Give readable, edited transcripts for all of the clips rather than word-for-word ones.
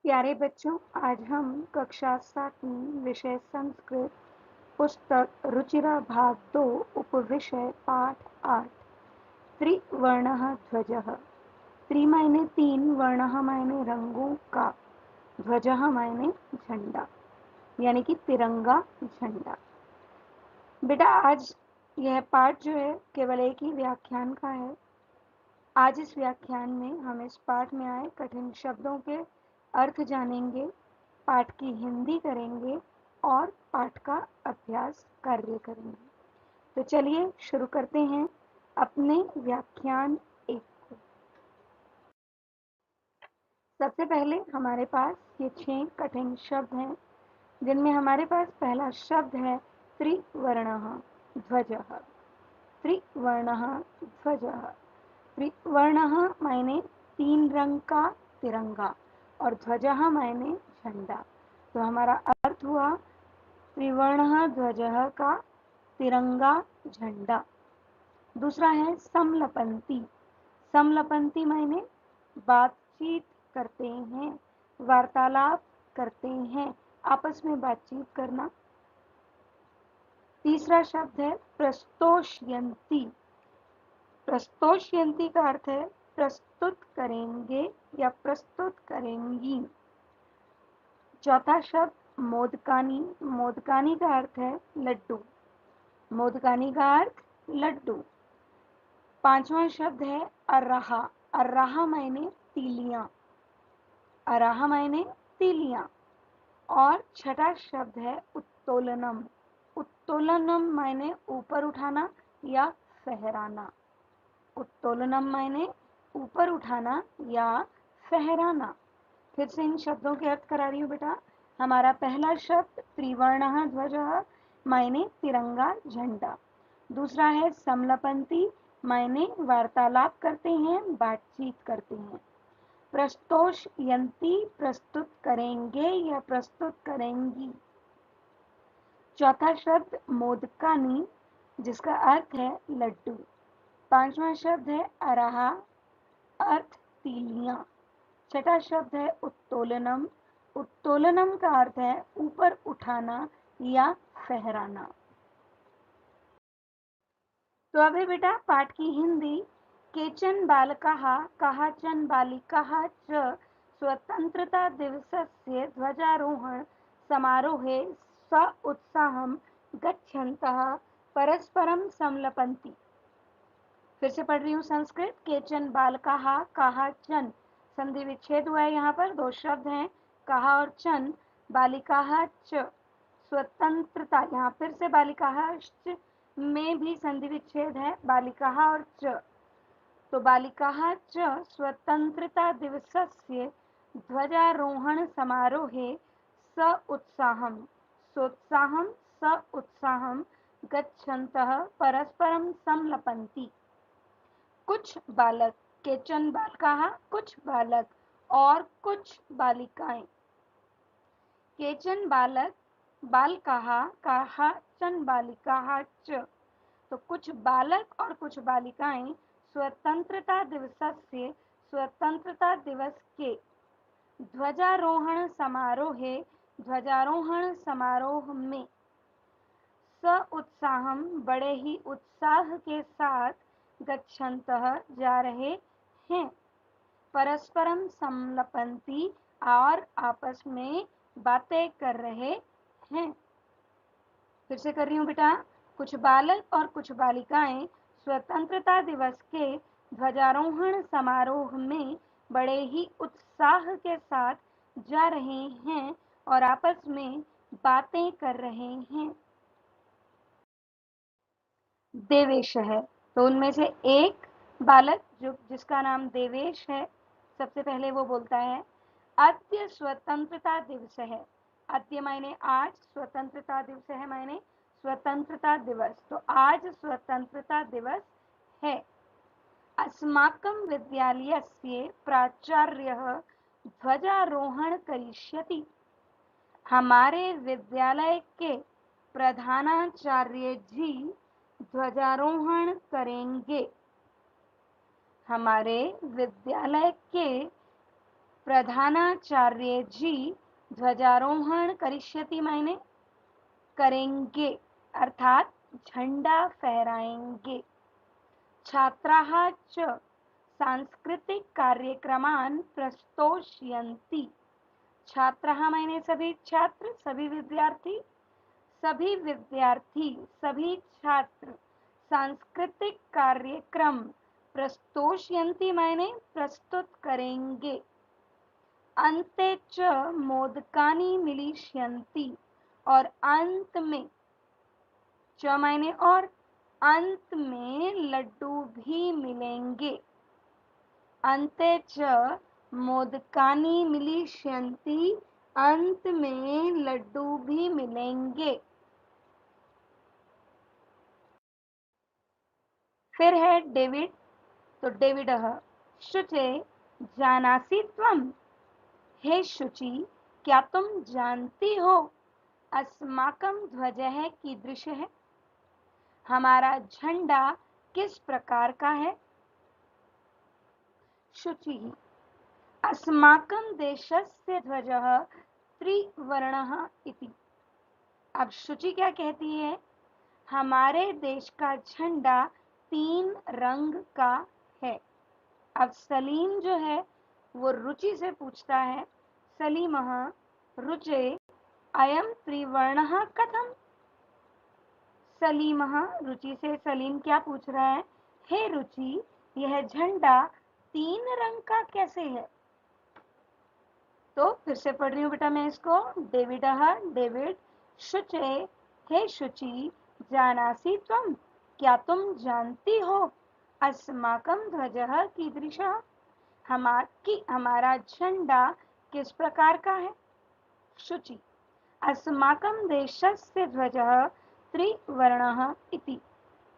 प्यारे बच्चों, आज हम कक्षा 7वीं विषय संस्कृत पुस्तक रुचिरा भाग 2 उपविषय पाठ 8 त्रिवर्णः ध्वजः। त्रि मायने 3, वर्णः मायने रंगों का, ध्वजः मायने झंडा, यानी कि तिरंगा झंडा। बेटा, आज यह पाठ जो है केवल एक ही व्याख्यान का है। आज इस व्याख्यान में हम इस पाठ में आए कठिन शब्दों के अर्थ जानेंगे, पाठ की हिंदी करेंगे और पाठ का अभ्यास कार्य करेंगे। तो चलिए शुरू करते हैं अपने व्याख्यान 1 को। सबसे पहले हमारे पास ये 6 कठिन शब्द हैं, जिनमें हमारे पास पहला शब्द है त्रिवर्णः ध्वजः। त्रिवर्णः ध्वजः। त्रिवर्णः मायने 3 रंग का तिरंगा और ध्वजः मायने झंडा। तो हमारा अर्थ हुआ त्रिवर्णः ध्वजः का तिरंगा झंडा। दूसरा है समलपंती। समलपंती मायने बातचीत करते हैं, वार्तालाप करते हैं, आपस में बातचीत करना। तीसरा शब्द है प्रस्तोष्यन्ति। प्रस्तोष्यन्ति का अर्थ है प्रस्तुत करेंगे या प्रस्तुत करेंगी। चौथा शब्द मोदकानी। मोदकानी का अर्थ है लड्डू। मोदकानी का अर्थ लड्डू। पांचवा शब्द है अर्राहा। अर्राहा मायने तीलियां। अर्राहा मायने तीलियां। और छठा शब्द है उत्तोलनम। उत्तोलनम मायने ऊपर उठाना या फहराना। उत्तोलनम मायने ऊपर उठाना या फहराना। फिर से इन शब्दों के अर्थ करा रही हूँ बेटा। हमारा पहला शब्द त्रिवर्णः ध्वजः मायने तिरंगा झंडा। दूसरा है समलपंती, मायने वार्तालाप करते हैं, बातचीत करते हैं। प्रस्तोष्यन्ति प्रस्तुत करेंगे या प्रस्तुत करेंगी। चौथा शब्द मोदकानी, जिसका अर्थ है लड्डू। पांचवा शब्द है अराहा, अर्थ तीलियां। छठा शब्द है उत्तोलनम। उत्तोलनम का अर्थ है ऊपर उठाना या फहराना। तो अभी बेटा पाठ की हिंदी। केचन बालकाः काचन बालिकाः च स्वतंत्रता दिवसस्य ध्वजारोहण समारोहे स उत्साहं गच्छन्तः परस्परं संलपन्ति। फिर से पढ़ रही हूँ संस्कृत। केचन बालकाः काचन, संधि विच्छेद हुआ है यहाँ पर, दो शब्द हैं कहा और चन। बालिकाः च स्वतंत्रता, यहाँ फिर से बालिकाः में भी संधि विच्छेद है, बालिकाः और च। तो बालिकाः च स्वतंत्रता दिवसस्य ध्वजारोहण समारोहे स उत्साहं सोत्साहं स उत्साहं गच्छन्तः परस्परं संलपन्ति। कुछ बालक, केचन बालकाः कुछ बालक और कुछ बालिकाएं। केचन बालक बालकाः काचन बालिकाः च, तो कुछ बालक और कुछ बालिकाएं स्वतंत्रता दिवसस्य, स्वतंत्रता दिवस के, ध्वजारोहण समारोहे, ध्वजारोहण समारोह में, स उत्साहम बड़े ही उत्साह के साथ, गच्छन्तः जा रहे हैं, परस्परम संलपन्ति और आपस में बातें कर रहे हैं। फिर से कर रही हूँ बेटा। कुछ बालक और कुछ बालिकाएं स्वतंत्रता दिवस के ध्वजारोहण समारोह में बड़े ही उत्साह के साथ जा रहे हैं और आपस में बातें कर रहे हैं। देवेश है, तो उनमें से एक बालक जिसका नाम देवेश है, सबसे पहले वो बोलता है अद्य स्वतंत्रता दिवस है। अद्य मायने आज, स्वतंत्रता दिवस है मायने स्वतंत्रता दिवस। तो आज स्वतंत्रता दिवस है। अस्माकं विद्यालयस्य प्राचार्यः ध्वजारोहण करिष्यति। हमारे विद्यालय के प्रधानाचार्य जी ध्वजारोहण करेंगे। हमारे विद्यालय के प्रधानाचार्य जी ध्वजारोहण करिष्यति मायने करेंगे अर्थात झंडा फहराएंगे। छात्राः च सांस्कृतिक कार्यक्रमान् प्रस्तोष्यन्ति। छात्राः मायने सभी छात्र, सभी विद्यार्थी, सभी छात्र सांस्कृतिक कार्यक्रम प्रस्तोष्यन्ति मायने प्रस्तुत करेंगे। अन्ते च मोदकानि मिलिष्यन्ति और अंत में, च मायने और, अंत में लड्डू भी मिलेंगे। अन्ते च मोदकानि मिलिष्यन्ति, अंत में लड्डू भी मिलेंगे। फिर है डेविड, तो डेविडः शुचे जानासि त्वम्, हे शुचि क्या तुम जानती हो अस्माकं ध्वजः कीदृशः, हमारा झंडा किस प्रकार का है। शुचिः अस्माकं देशस्य ध्वजः त्रिवर्णः इति। अब शुचि क्या कहती है, हमारे देश का झंडा 3 रंग का है। अब सलीम जो है वो रुचि से पूछता है, सलीमः रुचे अयम त्रिवर्णः कथम। सलीमः रुचि से सलीम क्या पूछ रहा है, हे रुचि यह झंडा 3 रंग का कैसे है। तो फिर से पढ़ रही हूँ बेटा मैं इसको। डेविडः डेविड, शुचे हे शुचि, जानासि त्वं क्या तुम जानती हो अस्माकं ध्वजः कीदृशः, हमारा झंडा किस प्रकार का है। शुचि अस्माकं देशस्य ध्वजः त्रिवर्णः इति।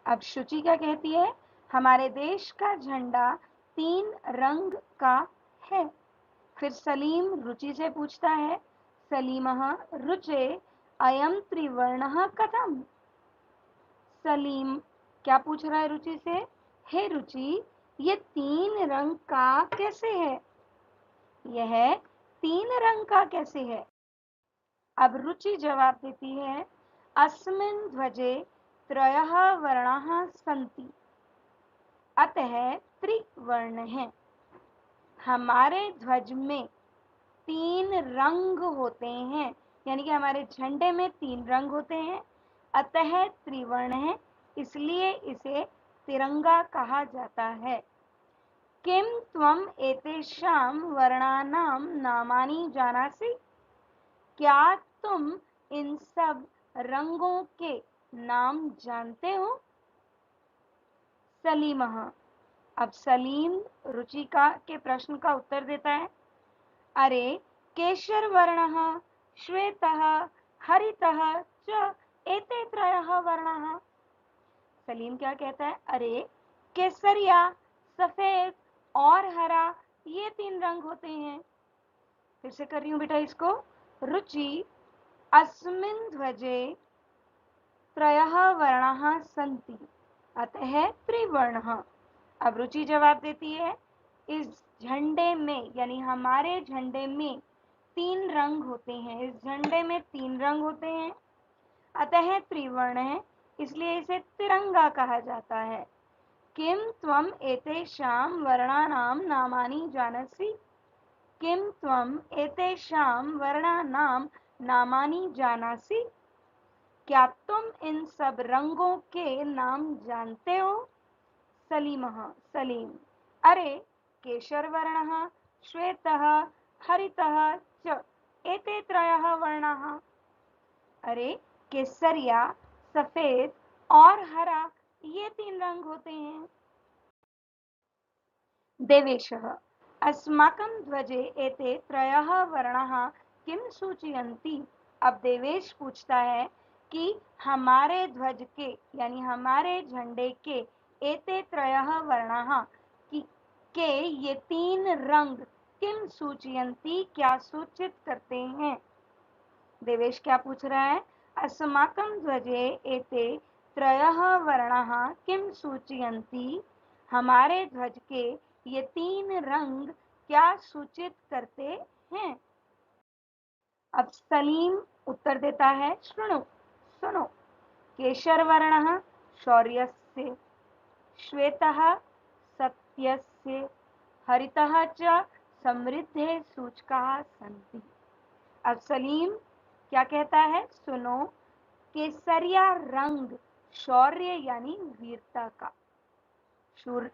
अब शुचि क्या कहती है, हमारे देश का झंडा 3 रंग का है। फिर सलीम रुचि से पूछता है, सलीमः रुचे अयम त्रिवर्णः कथम। सलीम क्या पूछ रहा है रुचि से, हे रुचि ये 3 रंग का कैसे है, यह 3 रंग का कैसे है। अब रुचि जवाब देती है, अस्मिन् ध्वजे त्रयः वर्णाः सन्ति अतः त्रिवर्ण है। हमारे ध्वज में 3 रंग होते हैं, यानी कि हमारे झंडे में 3 रंग होते हैं, अतः त्रिवर्ण है, इसलिए इसे तिरंगा कहा जाता है। किम त्वम एतेषां वर्णानां नामानि जानासि, क्या तुम इन सब रंगों के नाम जानते हो। सलीमः अब सलीम रुचिका के प्रश्न का उत्तर देता है, अरे केशर वर्णः श्वेतः हरितः च एते त्रयः वर्णाः। सलीम क्या कहता है, अरे केसरिया, सफेद और हरा ये 3 रंग होते हैं। फिर से कर रही हूँ बेटा इसको। रुचि अस्मिन् ध्वजे त्रयः वर्णाः सन्ति अतः त्रिवर्णः। अब रुचि जवाब देती है, इस झंडे में यानी हमारे झंडे में 3 रंग होते हैं, इस झंडे में 3 रंग होते हैं, अतः त्रिवर्ण है, इसलिए इसे तिरंगा कहा जाता है। किम त्वम एतेषां वर्णानां नामानि जानसि, किम त्वम एतेषां वर्णानां नामानि जानासि, क्या तुम इन सब रंगों के नाम जानते हो। सलीमः सलीम अरे केशर वर्णः श्वेतः हरितः च एते त्रयः वर्णाः। अरे केसरिया, सफेद और हरा ये 3 रंग होते हैं। देवेशः अस्माकं ध्वजे एते त्रयः वर्णाः किं सूचयन्ति। अब देवेश पूछता है कि हमारे ध्वज के यानी हमारे झंडे के एते त्रयः वर्णाः के ये 3 रंग किम सूचयन्ति क्या सूचित करते हैं। देवेश क्या पूछ रहा है, अस्माकं ध्वजे एते त्रयः वर्णाः किम सूचयन्ति, हमारे ध्वज के ये 3 रंग क्या सूचित करते हैं? अब सलीम उत्तर देता है, सुनो सुनो। केशरवर्णः शौर्यस्य, श्वेतः सत्यस्य, हरितः च समृद्धेः सूचकाः सन्ति। अब सलीम क्या कहता है? सुनो, केसरिया रंग शौर्य यानी वीरता का,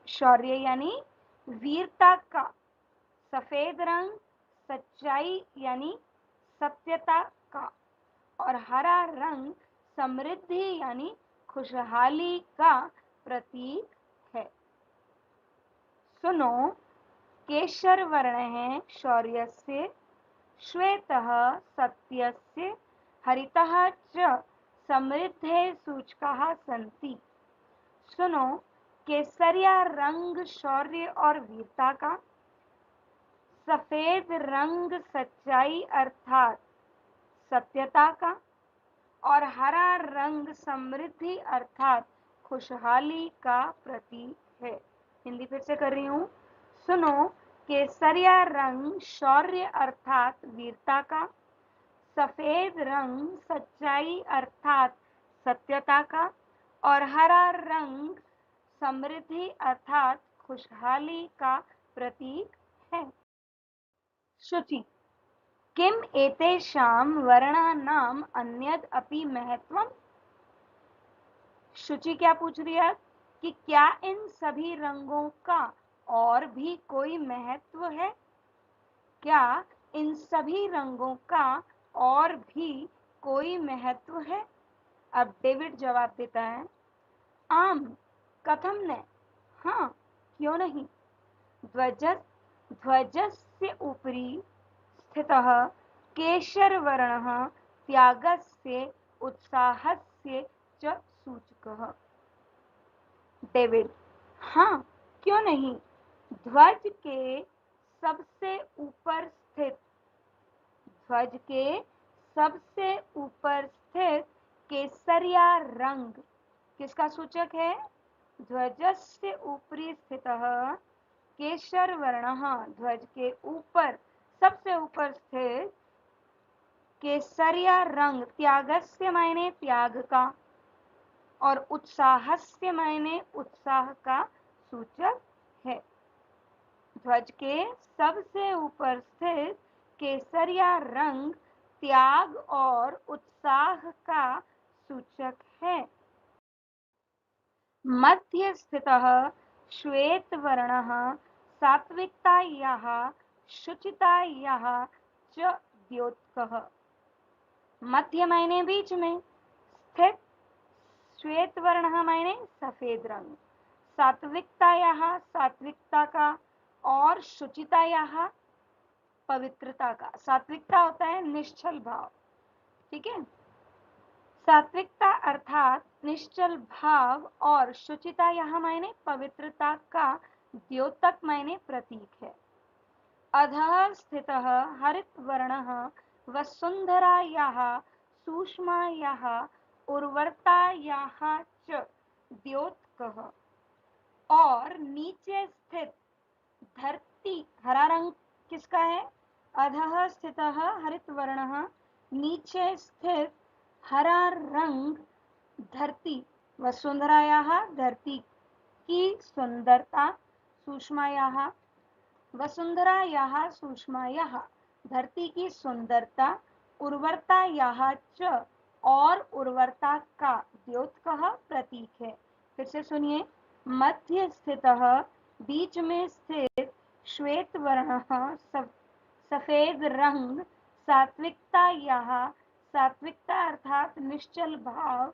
शौर्य यानी वीरता का, सफेद रंग सच्चाई यानी सत्यता का, और हरा रंग समृद्धि यानी खुशहाली का प्रतीक है। सुनो, केशर वर्ण है शौर्यस्य, श्वेतः सत्यस्य, हरितः च समृद्धेः सूचकाः सन्ति। सुनो, केसरिया रंग शौर्य और वीरता का, सफेद रंग सच्चाई अर्थात सत्यता का, और हरा रंग समृद्धि अर्थात खुशहाली का प्रतीक है। हिंदी फिर से कर रही हूं। सुनो, केसरिया रंग शौर्य अर्थात वीरता का, सफेद रंग सच्चाई अर्थात सत्यता का, और हरा रंग समृद्धि अर्थात खुशहाली का प्रतीक है। शुचि, किम एतेषां वर्णानाम् अन्यद् अपि महत्वम्? शुचि क्या पूछ रही है कि क्या इन सभी रंगों का और भी कोई महत्व है? क्या इन सभी रंगों का और भी कोई महत्व है? अब डेविड जवाब देता है, आम, कथम न, हाँ, क्यों नहीं। ध्वजस्य उपरि स्थितः केशरवर्णः त्यागस्य उत्साहस्य च सूचकः। डेविड, हाँ, क्यों नहीं। ध्वज के सबसे ऊपर स्थित केसरिया रंग किसका सूचक है? ध्वजस्य ऊपरी स्थितः केशरवर्णः, ध्वज के ऊपर सबसे ऊपर स्थित केसरिया रंग त्यागस्य मायने त्याग का, और उत्साहस्य मायने उत्साह का सूचक है। ध्वज के सबसे ऊपर स्थित केसरिया रंग त्याग और उत्साह का सूचक है। मध्य स्थितः श्वेतवर्णः सात्विकतायाः शुचितायाः च द्योतकः। मध्य मायने बीच में, स्थित श्वेतवर्णः मायने सफेद रंग, सात्विकतायाः सात्विकता का, और शुचितायाः पवित्रता का। सात्विकता होता है निश्चल भाव, ठीक है। सात्विकता अर्थात निश्चल भाव, और शुचिता यहाँ मायने पवित्रता का द्योतक मायने प्रतीक है। अधः स्थितः हरित वर्णः वसुंधरायाः सूक्ष्मायाः उर्वरतायाः च द्योतकः, और नीचे स्थित धरती, हरा रंग किसका है? अधः स्थितः हरित वर्णः, नीचे स्थित हरा रंग धरती, वसुंधरायाः धरती की सुंदरता, सूक्ष्मायाः वसुंधरायाः सूक्ष्मायाः धरती की सुंदरता, उर्वरतायाः च और उर्वरता का द्योतकः प्रतीक है। फिर से सुनिए, मध्य स्थितः बीच में स्थित श्वेत वर्णः सफेद रंग सात्विकतायाः सात्विकता अर्थात निश्चल भाव,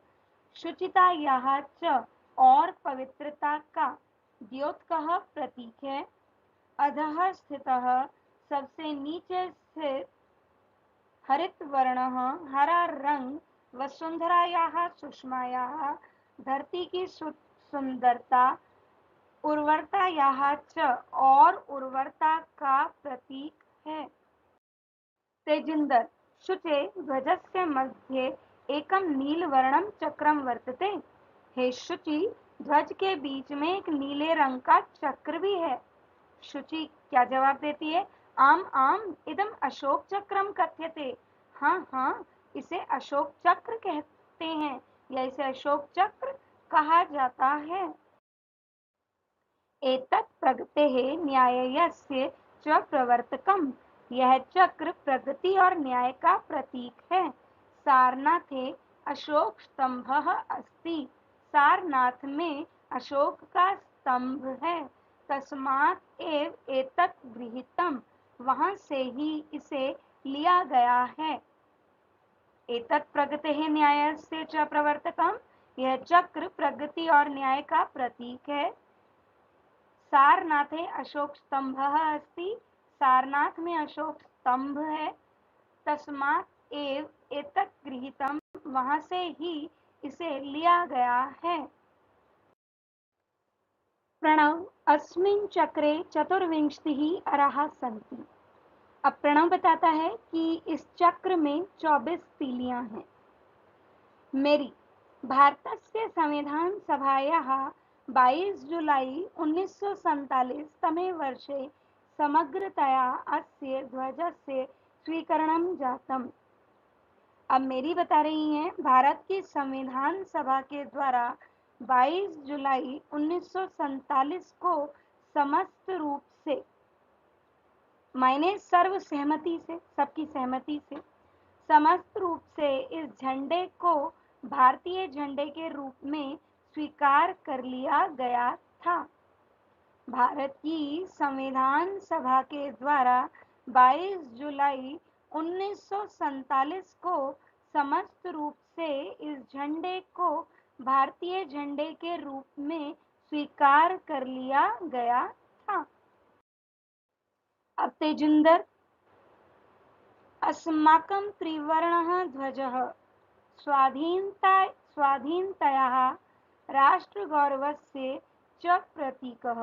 शुचितायाः च और पवित्रता का द्योतकः प्रतीक है। अधः स्थितः सबसे नीचे स्थित हरित वर्णः हरा रंग वसुंधरायाः सुषमायाः धरती की सुंदरता, उर्वरतायाः च और उर्वरता का प्रतीक है। तेजिंदर, शुचे ध्वजस्य मध्ये एकं नीलवर्णं चक्रं वर्तते। हे शुचि, ध्वज के बीच में एक नीले रंग का चक्र भी है। शुचि क्या जवाब देती है? आम आम इदम अशोक चक्रम कथ्यते। हाँ हाँ, इसे अशोक चक्र कहते हैं या इसे अशोक चक्र कहा जाता है। एतत् प्रगतेः न्यायस्य च प्रवर्तकम्। यह चक्र प्रगति और न्याय का प्रतीक है। सारनाथे अशोक स्तंभः अस्ति। सारनाथ में अशोक का स्तंभ है। तस्मात् एव एतत् गृहीतम्। वहां से ही इसे लिया गया है। एतत् प्रगतेः न्यायस्य च प्रवर्तकम्। यह चक्र प्रगति और न्याय का प्रतीक है। सारनाथे अशोक स्तंभः अस्ति। सारनाथ में अशोक स्तंभ है। तस्मात् एव एतत् गृहीतम्। वहां से ही इसे लिया गया है। प्रणव अस्मिन् चक्रे चतुर्विंशतिः अराः सन्ति। अब प्रणव बताता है कि इस चक्र में 24 तीलियां हैं। मेरी भारतस्य संविधान सभायाः 22 जुलाई 1947 तमे वर्षे समग्रतया अस्य ध्वजस्य स्वीकरणं जातम्। अब मेरी बता रही हैं, भारत की संविधान सभा के द्वारा 22 जुलाई 1947 को समस्त रूप से, मायने सर्व सहमति से, सबकी सहमति से, समस्त रूप से इस झंडे को भारतीय झंडे के रूप में स्वीकार कर लिया गया था। भारत की संविधान सभा के द्वारा 22 जुलाई 1947 को समस्त रूप से इस झंडे को भारतीय झंडे के रूप में स्वीकार कर लिया गया था। अब तेजिंदर, अस्माकं त्रिवर्णः ध्वजः स्वाधीनतायाः राष्ट्रगौरवस्य च प्रतीकः।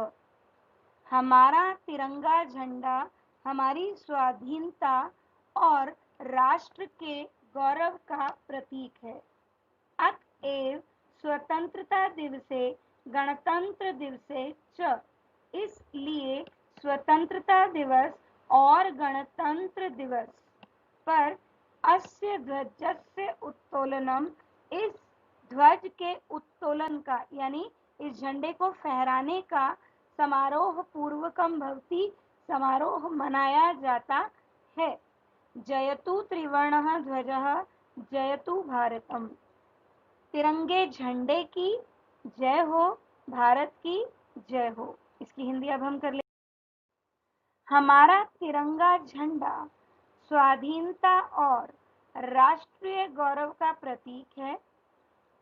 हमारा तिरंगा झंडा हमारी स्वाधीनता और राष्ट्र के गौरव का प्रतीक है। अतएव स्वतंत्रता दिवसे गणतंत्र दिवसे च, इसलिए स्वतंत्रता दिवस और गणतंत्र दिवस पर अस्य ध्वजस्य उत्तोलनम, इस ध्वज के उत्तोलन का यानी इस झंडे को फहराने का समारोह पूर्वकम भवति, समारोह मनाया जाता है। जयतु त्रिवर्णः ध्वजः जयतु भारतम। तिरंगे झंडे की जय हो, भारत की जय हो। इसकी हिंदी अब हम कर ले। हमारा तिरंगा झंडा स्वाधीनता और राष्ट्रीय गौरव का प्रतीक है,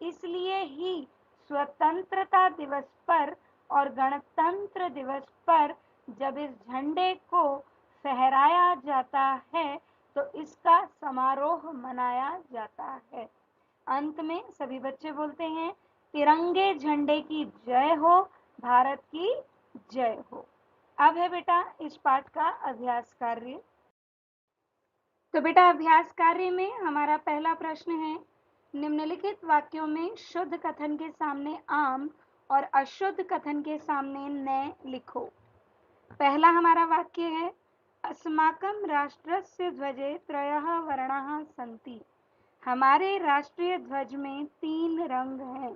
इसलिए ही स्वतंत्रता दिवस पर और गणतंत्र दिवस पर जब इस झंडे को फहराया जाता है तो इसका समारोह मनाया जाता है। अंत में सभी बच्चे बोलते हैं, तिरंगे झंडे की जय हो, भारत की जय हो। अब है बेटा इस पाठ का अभ्यास कार्य। तो बेटा अभ्यास कार्य में हमारा पहला प्रश्न है, निम्नलिखित वाक्यों में शुद्ध कथन के सामने आम और अशुद्ध कथन के सामने न लिखो। पहला हमारा वाक्य है, अस्माकं राष्ट्रस्य ध्वजे त्रयः वर्णाः सन्ति। हमारे राष्ट्रीय ध्वज में 3 रंग हैं।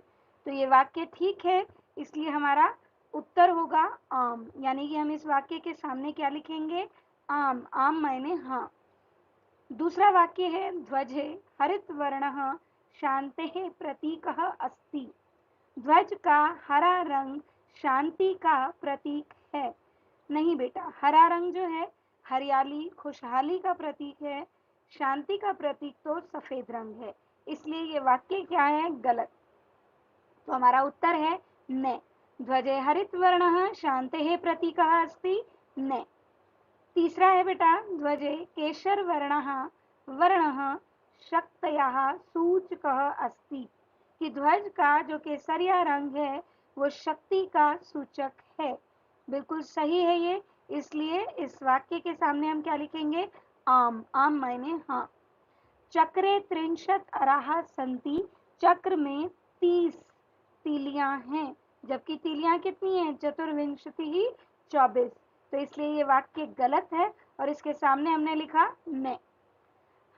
तो ये वाक्य ठीक है, इसलिए हमारा उत्तर होगा आम, यानी कि हम इस वाक्य के सामने क्या लिखेंगे? आम। आम मायने हाँ। दूसरा वाक्य है, ध्वजे हरित वर्णः शान्तेः प्रतीकः अस्ति। ध्वज का हरा रंग शांति का प्रतीक है। नहीं बेटा, हरा रंग जो है हरियाली, खुशहाली का प्रतीक है। शांति का प्रतीक तो सफेद रंग है, इसलिए ये वाक्य क्या है? गलत। तो हमारा उत्तर है न। ध्वजे हरित वर्णः शांतेः प्रतीकः अस्ति, न। तीसरा है बेटा, ध्वजे केशर वर्णः शक्तयाः सूचकः अस्ति। कि ध्वज का जो केसरिया रंग है वो शक्ति का सूचक है। बिल्कुल सही है ये, इसलिए इस वाक्य के सामने हम क्या लिखेंगे? आम। आम मायने हाँ। चक्रे 63 अराः सन्ति। चक्र में 30 तीलियां हैं, जबकि तीलियां कितनी हैं? चतुर्विंशतिः 24। तो इसलिए ये वाक्य गलत है और इसके सामने हमने लिखा ने।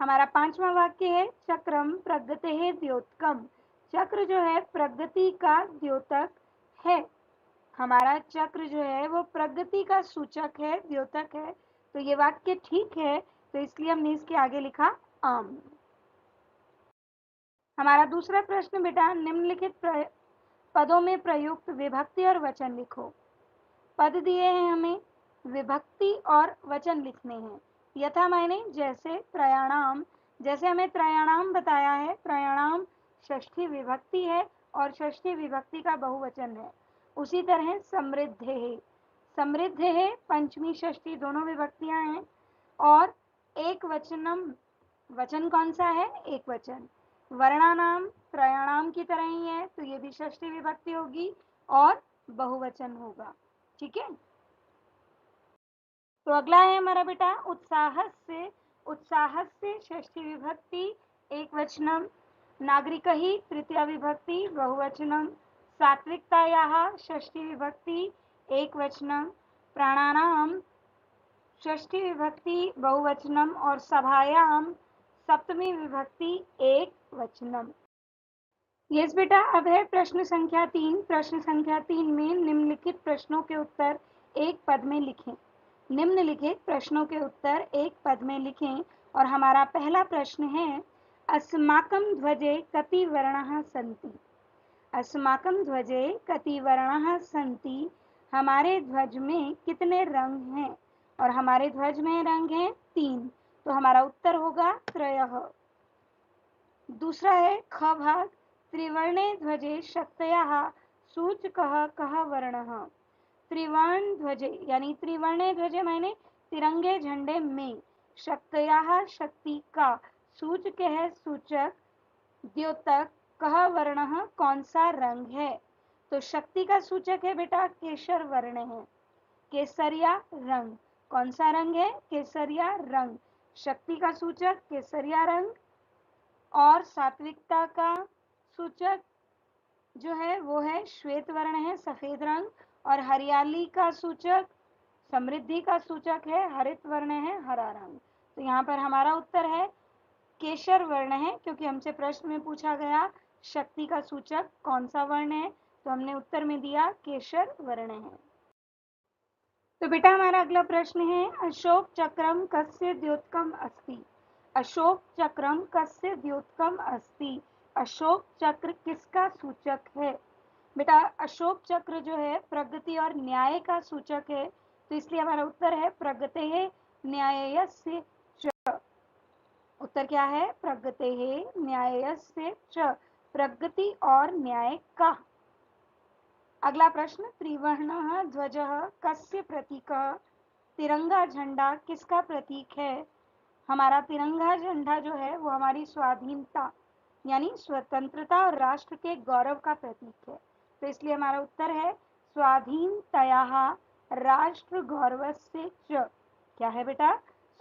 हमारा 5वां वाक्य है चक्रम प्रगतेः द्योतकम। चक्र जो है प्रगति का द्योतक है। हमारा चक्र जो है वो प्रगति का सूचक है, द्योतक है। तो ये वाक्य ठीक है, तो इसलिए हमने इसके आगे लिखा आम। हमारा दूसरा प्रश्न बेटा, निम्नलिखित पदों में प्रयुक्त विभक्ति और वचन लिखो। पद दिए हैं हमें, विभक्ति और वचन लिखने हैं। यथा मायने जैसे, त्रयाणाम, जैसे हमें त्रयाणाम बताया है, त्रयाणाम षष्ठी विभक्ति है और षष्ठी विभक्ति का बहुवचन है। उसी तरह समृद्धेः, समृद्धेः पंचमी षष्ठी दोनों विभक्तियां हैं और एक वचनम, वचन कौन सा है, एक वचन। वर्णानाम त्रयाणाम की तरह ही है, तो ये भी षष्ठी विभक्ति होगी और बहुवचन होगा। ठीक है, तो अगला है हमारा बेटा उत्साहस्य। उत्साहस्य षष्ठी विभक्ति एक वचनम, नागरिकः तृतीया विभक्ति बहुवचनम, सात्विकतायाः षष्ठी विभक्ति एक वचनम, प्राणानाम षष्ठी विभक्ति बहुवचनम और सभायाम सप्तमी विभक्ति एक वचनम। यस बेटा, अब है प्रश्न संख्या 3। प्रश्न संख्या 3 में निम्नलिखित प्रश्नों के उत्तर एक पद में लिखें। निम्नलिखित प्रश्नों के उत्तर एक पद में लिखें और हमारा पहला प्रश्न है अस्माकं ध्वजे कति वर्णाः सन्ति। अस्माकं ध्वजे कति वर्णाः सन्ति, हमारे ध्वज में कितने रंग हैं। और हमारे ध्वज में रंग हैं 3, तो हमारा उत्तर होगा त्रयः। दूसरा है ख भाग, त्रिवर्णे ध्वजे शक्तयाः सूचकः कः वर्णः। त्रिवर्ण ध्वजे यानी त्रिवर्णे ध्वजे माने तिरंगे झंडे में, शक्तयाः शक्ति का, सूचक है सूचक, द्योतक कः वर्णः कौन सा रंग है। तो शक्ति का सूचक है बेटा केसर वर्ण है, केसरिया रंग। कौन सा रंग है, केसरिया रंग। शक्ति का सूचक केसरिया रंग और सात्विकता का सूचक जो है वो है श्वेत वर्ण है, सफेद रंग। और हरियाली का सूचक, समृद्धि का सूचक है हरित वर्ण है, हरा रंग। तो यहाँ पर हमारा उत्तर है केसर वर्ण है, क्योंकि हमसे प्रश्न में पूछा गया शक्ति का सूचक कौन सा वर्ण है, तो हमने उत्तर में दिया केसर वर्ण है। तो बेटा हमारा अगला प्रश्न है अशोक चक्रम कस्य द्योतकम अस्ति। अशोक चक्रम कस्य द्योतकम अस्ति, अशोक चक्र किसका सूचक है। बेटा अशोक चक्र जो है प्रगति और न्याय का सूचक है, तो इसलिए हमारा उत्तर है प्रगतेः न्यायस्य च। उत्तर क्या है, प्रगतेः न्यायस्य च, प्रगति और न्याय का। अगला प्रश्न त्रिवर्णः ध्वजः कस्य प्रतीकः। तिरंगा झंडा किसका प्रतीक है। हमारा तिरंगा झंडा जो है वो हमारी स्वाधीनता यानी स्वतंत्रता और राष्ट्र के गौरव का प्रतीक है, तो इसलिए हमारा उत्तर है स्वाधीनतयाः राष्ट्र गौरवस्य च। क्या है बेटा,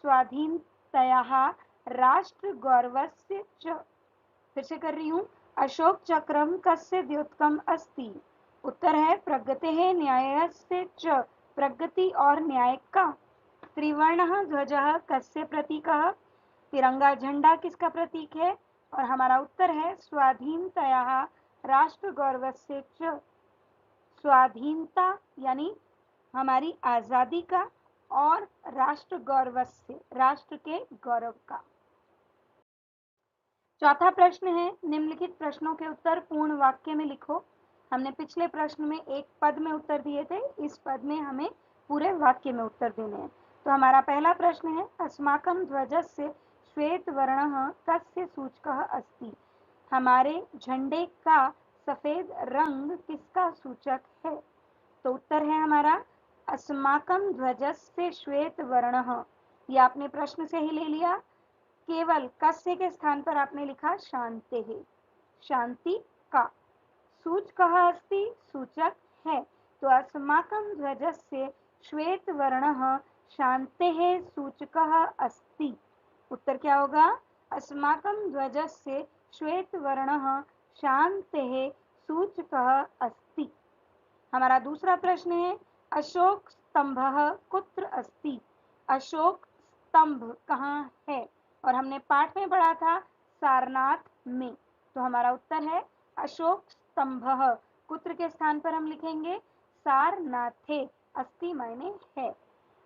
स्वाधीनतयाः राष्ट्र गौरवस्य च। फिर से कर रही हूँ, अशोक चक्रम कस्य द्योतकम अस्ति। उत्तर है प्रगतेः न्यायस्य च, प्रगति और न्याय का। त्रिवर्णः ध्वजः कस्य प्रतीकः, तिरंगा झंडा किसका प्रतीक है। और हमारा उत्तर है स्वाधीनतयाः राष्ट्र गौरवस्य च, स्वाधीनता यानी हमारी आजादी का और राष्ट्र गौरवस्य राष्ट्र के गौरव का। चौथा प्रश्न है निम्नलिखित प्रश्नों के उत्तर पूर्ण वाक्य में लिखो। हमने पिछले प्रश्न में एक पद में उत्तर दिए थे, इस पद में हमें पूरे वाक्य में उत्तर देने हैं। तो हमारा पहला प्रश्न है अस्माकं ध्वजस्य श्वेत वर्णः कस्य सूचकः अस्ति। हमारे झंडे का सफेद रंग किसका सूचक है। तो उत्तर है हमारा अस्माकं ध्वजस्य श्वेत वर्णः। ये आपने प्रश्न से ही ले लिया, केवल कस्य के स्थान पर आपने लिखा शांतेः, शांति का। सूचकः अस्ति, सूचक है, तो अस्माकं ध्वजस्य श्वेत वर्णः शांतेः सूचकः अस्ति। उत्तर क्या होगा, अस्माकं ध्वजस्य श्वेत वर्णः शांतेः सूचकः अस्ति। हमारा दूसरा प्रश्न है अशोक स्तंभः कुत्र अस्ति? अशोक स्तंभ कहाँ है? और हमने पाठ में पढ़ा था सारनाथ में। तो हमारा उत्तर है अशोक स्तंभः। कुत्र के स्थान पर हम लिखेंगे सारनाथे। अस्ति मायने है।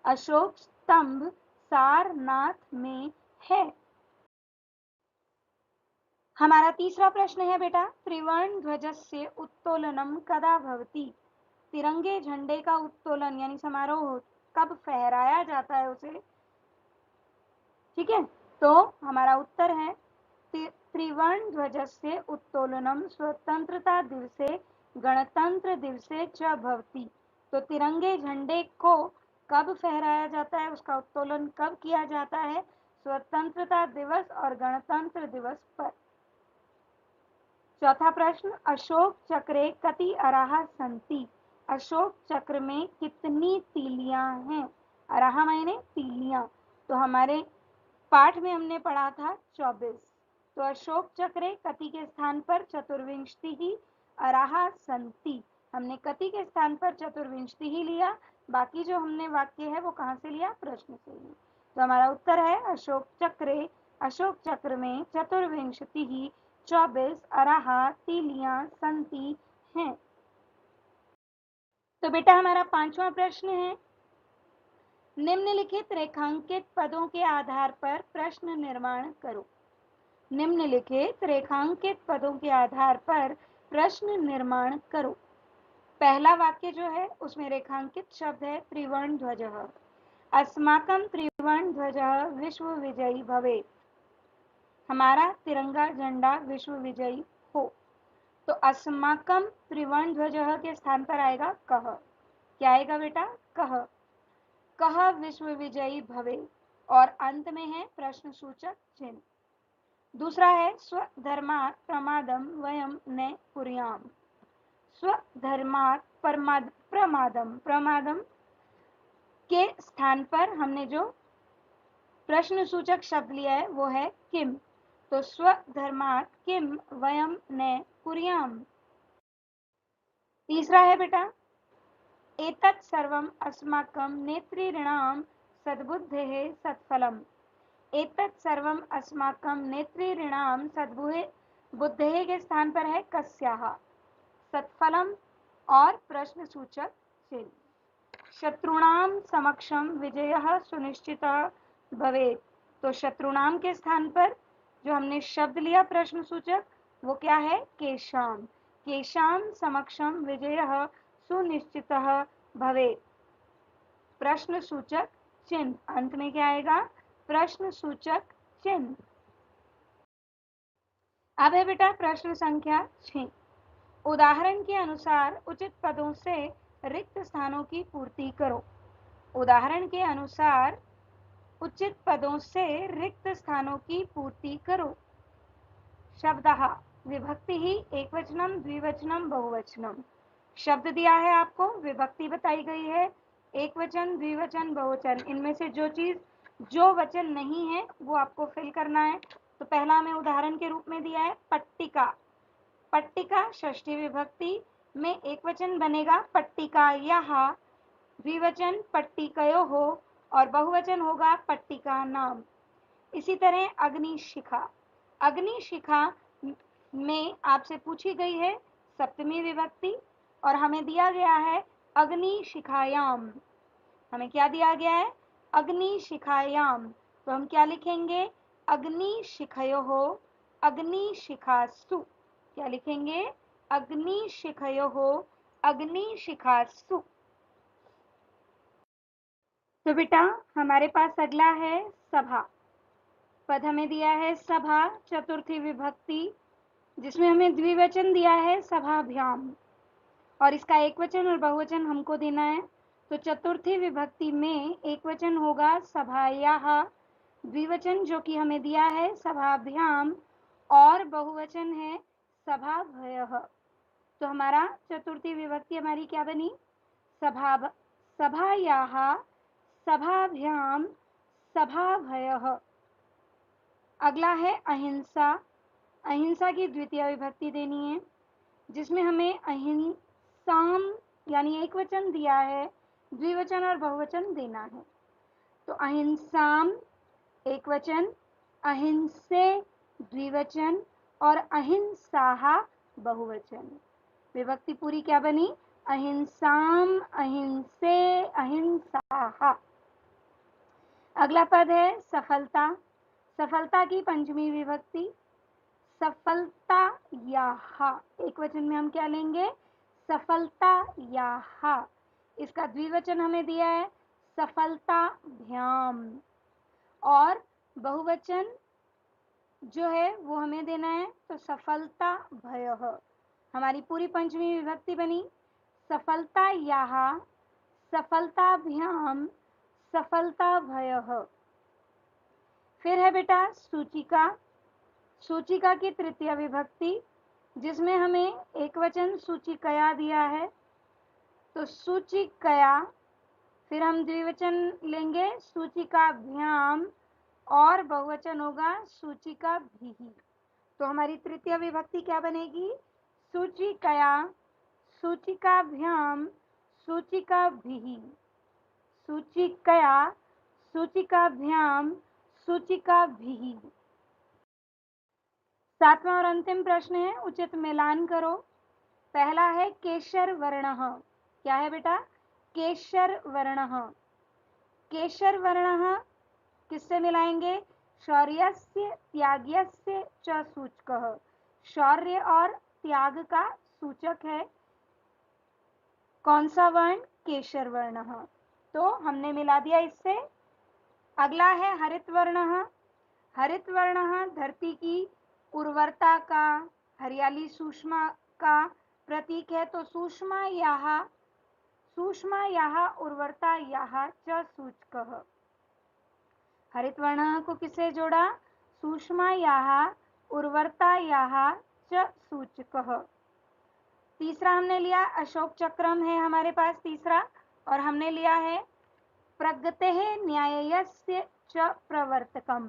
अशोक स्तंभ सारनाथ में है। हमारा तीसरा प्रश्न है बेटा, त्रिवर्ण ध्वजस्य उत्तोलनम कदा भवति? तिरंगे झंडे का उत्तोलन यानी समारोह कब फहराया जाता है उसे? ठीक है, तो हमारा उत्तर है त्रिवर्ण ध्वजस्य उत्तोलनम स्वतंत्रता दिवसे गणतंत्र दिवसे च भवति। तो तिरंगे झंडे को कब फहराया जाता है, उसका उत्तोलन कब किया जाता है? स्वतंत्रता दिवस और गणतंत्र दिवस पर। चौथा प्रश्न, अशोक चक्रे कति अराहा संति? अशोक चक्र में कितनी तीलियां हैं? अराहा मायने तीलियां। तो हमारे पाठ में हमने पढ़ा था 24। तो अशोक चक्रे कति के स्थान पर चतुर्विंशति ही अराहा संति। हमने कति के स्थान पर चतुर्विंशति ही लिया, बाकी जो हमने वाक्य है वो कहाँ से लिया? प्रश्न से ही। तो हमारा उत्तर है अशोक चक्र में चतुर्विंशति ही 24 अराहा तीलियां संति हैं। तो बेटा हमारा पांचवा प्रश्न है, निम्नलिखित रेखांकित पदों के आधार पर प्रश्न निर्माण करो। निम्नलिखित रेखांकित पदों के आधार पर प्रश्न निर्माण करो। पहला वाक्य जो है उसमें रेखांकित शब्द है त्रिवर्ण ध्वजः। अस्माकं त्रिवर्ण ध्वजः विश्व विजयी भवेत्। हमारा तिरंगा झंडा विश्व विजयी हो। तो अस्माकं त्रिवर्ण ध्वजः के स्थान पर आएगा कः। क्या आएगा बेटा? कः। कः विश्व विजयी भवे, और अंत में है प्रश्न सूचक चिन्ह। दूसरा है स्वधर्मात् प्रमादम वयम न कुर्याम। स्वधर्मात् प्रमादम, प्रमादम के स्थान पर हमने जो प्रश्न सूचक शब्द लिया है वो है किम। तो स्वधर्मात् किम वयम न कुर्याम। तीसरा है बेटा, एतत् सर्वम् अस्माकं नेतॄणां सद्बुद्धेः सत्फलम्। एतत् सर्वम् अस्माकं नेतॄणां सद्बुद्धेः के स्थान पर है कस्याः। सत्फलम और प्रश्न सूचक चिन्ह। शत्रुणाम समक्षम विजयः सुनिश्चितः भवेत्। तो शत्रुणाम के स्थान पर जो हमने शब्द लिया प्रश्न सूचक वो क्या है? केशाम। केशाम समक्षम विजयः सुनिश्चितः भवेत्। प्रश्न सूचक चिन्ह। अंत में क्या आएगा? प्रश्न सूचक चिन्ह। अब है बेटा प्रश्न संख्या 6। उदाहरण के अनुसार उचित पदों से रिक्त स्थानों की पूर्ति करो। उदाहरण के अनुसार उचित पदों से रिक्त स्थानों की पूर्ति करो। शब्दः विभक्ति ही एकवचनम द्विवचनम बहुवचनम। शब्द दिया है आपको, विभक्ति बताई गई है, एकवचन द्विवचन बहुवचन। इनमें से जो वचन नहीं है वो आपको फिल करना है। तो पहला हमें उदाहरण के रूप में दिया है पट्टिका। पट्टिका षष्ठी विभक्ति में एकवचन बनेगा पट्टिकायाः, द्विवचन पट्टिकयोः और बहुवचन होगा पट्टिका नाम। इसी तरह अग्निशिखा। अग्निशिखा में आपसे पूछी गई है सप्तमी विभक्ति और हमें दिया गया है अग्निशिखायाम। हमें क्या दिया गया है? अग्निशिखायाम। तो हम क्या लिखेंगे? अग्निशिखयोः अग्निशिखासु। क्या लिखेंगे? अग्निशिखयोः अग्निशिखासु। तो बेटा हमारे पास अगला है सभा। पद हमें दिया है सभा चतुर्थी विभक्ति, जिसमें हमें द्विवचन दिया है सभाभ्याम और इसका एकवचन और बहुवचन हमको देना है। तो चतुर्थी विभक्ति में एकवचन होगा सभायाः, द्विवचन जो कि हमें दिया है सभाभ्याम और बहुवचन है सभाभयः। तो हमारा चतुर्थी विभक्ति हमारी क्या बनी? सभायाः सभाभ्याम सभाभयः। अगला है अहिंसा। अहिंसा की द्वितीय विभक्ति देनी है जिसमें हमें अहिंसाम यानी एकवचन दिया है द्विवचन और बहुवचन देना है। तो अहिंसाम एक वचन, अहिंसे द्विवचन और अहिंसाहा बहुवचन। विभक्ति पूरी क्या बनी? अहिंसाम, अहिंसे, अहिंसाहा। अगला पद है सफलता। सफलता की पंचमी विभक्ति सफलता याहा। एक वचन में हम क्या लेंगे? सफलता याहा। इसका द्विवचन हमें दिया है सफलताभ्याम, और बहुवचन जो है वो हमें देना है तो सफलता भयः। हमारी पूरी पंचमी विभक्ति बनी सफलता याहा, सफलताभ्याम, सफलता भयः। फिर है बेटा सूचिका। सूचिका की तृतीय विभक्ति जिसमें हमें एक वचन सूचिकया दिया है तो सूचिकया, फिर हम द्विवचन लेंगे सूचिकाभ्याम और बहुवचन होगा सूचिकाभिः। तो हमारी तृतीय विभक्ति क्या बनेगी? सूचिकया, सूचिकाभ्याम, सूचिकाभिः। सूचिकया, सूचिकाभ्याम, सूचिकाभिः। सातवां और अंतिम प्रश्न है, उचित मिलान करो। पहला है केशर वर्णः। क्या है बेटा? केशर वर्णः। केशर वर्णः किससे मिलाएंगे? शौर्यस्य त्याग्यस्य च सूचकः। शौर्य और त्याग का सूचक है कौन सा वर्ण? केशर वर्णः। तो हमने मिला दिया इससे। अगला है हरित वर्णः। हरित वर्णः धरती की उर्वरता का, हरियाली सूक्ष्म का प्रतीक है तो सूक्ष्म याहा उर्वरता याहा च सूचकः। हरित वर्ण को किसे जोड़ा? सूक्ष्म याहा उर्वरता याहा च सूचकः। तीसरा हमने लिया अशोक चक्रम है हमारे पास तीसरा, और हमने लिया है प्रगतेः न्यायस्य च प्रवर्तकम्।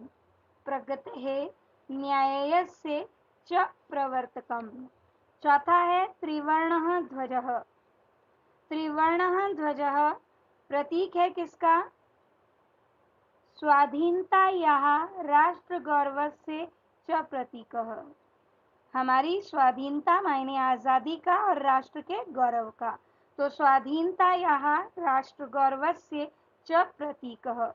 प्रगतेः न्यायस्य च प्रवर्तकम्। चौथा है त्रिवर्णः ध्वजः। त्रिवर्णः ध्वजः प्रतीक है किसका? स्वाधीनतायाः राष्ट्र गौरवस्य च प्रतीकः। हमारी स्वाधीनता मायने आजादी का और राष्ट्र के गौरव का, तो स्वाधीनतायाः राष्ट्र गौरवस्य च प्रतीकः।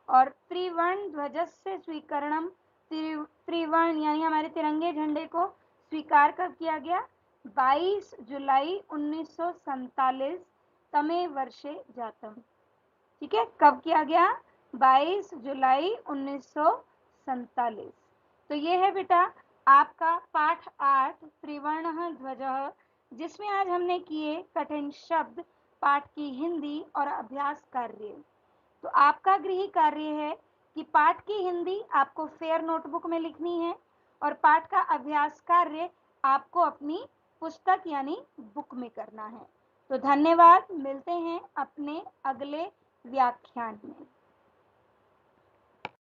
और त्रिवर्ण ध्वजस्य स्वीकरणम, त्रिवर्ण यानी हमारे तिरंगे झंडे को स्वीकार कब किया गया? 22 जुलाई 1947 तमे वर्षे जातम। ठीक है, कब किया गया? 22 जुलाई 1947। तो ये है बेटा आपका पाठ 8 त्रिवर्णः ध्वजः, जिसमें आज हमने किए कठिन शब्द, पाठ की हिंदी और अभ्यास कार्य। तो आपका गृह कार्य है कि पाठ की हिंदी आपको फेयर नोटबुक में लिखनी है और पाठ का अभ्यास कार्य आपको अपनी पुस्तक यानी बुक में करना है। तो धन्यवाद, मिलते हैं अपने अगले व्याख्यान में।